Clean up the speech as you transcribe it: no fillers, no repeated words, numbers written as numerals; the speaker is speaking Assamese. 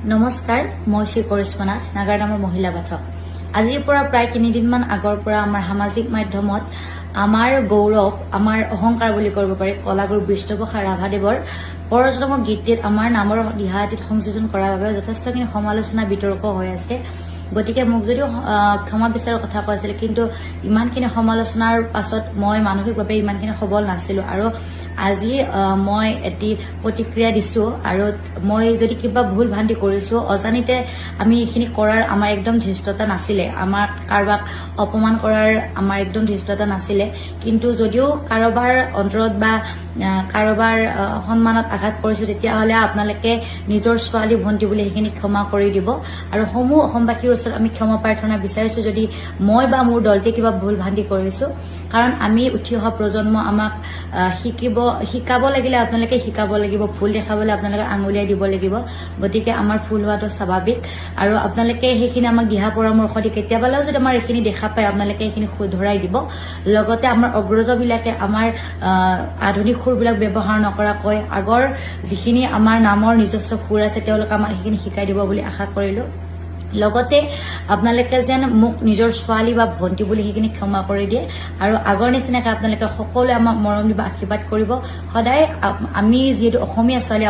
নমস্কাৰ, মই শ্ৰী কৰিশ্মা নাথ, নাগাৰদামৰ মহিলা পাঠক। আজিৰ পৰা প্ৰায় 3 দিনমান আগৰ পৰা আমাৰ সামাজিক মাধ্যমত আমাৰ গৌৰৱ, আমাৰ অহংকাৰ বুলি কৰিব পাৰি কলাগুৰু বিষ্ণুপ্ৰসাদ ৰাভাদেৱৰ পৰজন্মৰ গীতটিত আমাৰ নামৰ দিহাটিত সংযোজন কৰাৰ বাবে যথেষ্টখিনি সমালোচনা বিতৰ্ক হৈ আছে। গতিকে মোক যদিও ক্ষমা বিচাৰৰ কথা কৈছিল, কিন্তু ইমানখিনি সমালোচনাৰ পাছত মই মানসিকভাৱে ইমানখিনি সবল নাছিলো আৰু আজি মই এটি প্ৰতিক্ৰিয়া দিছো। আৰু মই যদি কিবা ভুল ভ্ৰান্তি কৰিছো, অজানিতে আমি এইখিনি কৰাৰ আমাৰ একদম ধৃষ্টতা নাছিলে, আমাৰ কাৰোবাক অপমান কৰাৰ আমাৰ একদম ধৃষ্টতা নাছিলে। কিন্তু যদিও কাৰোবাৰ অন্তৰত বা কাৰোবাৰ সন্মানত আঘাত কৰিছো, তেতিয়াহ'লে আপোনালোকে নিজৰ ছোৱালী ভণ্টি বুলি সেইখিনি ক্ষমা কৰি দিব। আৰু সমূহ অসমবাসীৰ ওচৰত আমি ক্ষমা প্ৰাৰ্থনা বিচাৰিছো যদি মই বা মোৰ দলতে কিবা ভুল ভ্ৰান্তি কৰিছো। কাৰণ আমি উঠি অহা প্ৰজন্ম, আমাক শিকাব লাগিলে আপোনালোকে শিকাব লাগিব, ভুল দেখাবলৈ আপোনালোকে আঙুলিয়াই দিব লাগিব। গতিকে আমাৰ ভুল হোৱাটো স্বাভাৱিক আৰু আপোনালোকে সেইখিনি আমাক দিহা পৰামৰ্শ দি কেতিয়াবালেও যদি আমাৰ এইখিনি দেখা পায়, আপোনালোকে এইখিনি শুধৰাই দিব। লগতে আমাৰ অগ্ৰজবিলাকে আমাৰ আধুনিক সুৰবিলাক ব্যৱহাৰ নকৰাকৈ আগৰ যিখিনি আমাৰ নামৰ নিজস্ব সুৰ আছে, তেওঁলোকে আমাক সেইখিনি শিকাই দিব বুলি আশা কৰিলো। লগতে আপোনালোকে যেন মোক নিজৰ ছোৱালী বা ভণ্টি বুলি সেইখিনি ক্ষমা কৰি দিয়ে আৰু আগৰ নিচিনাকৈ আপোনালোকে সকলোৱে আমাক মৰম দিব, আশীৰ্বাদ কৰিব। সদায় আমি যিহেতু অসমীয়া ছোৱালী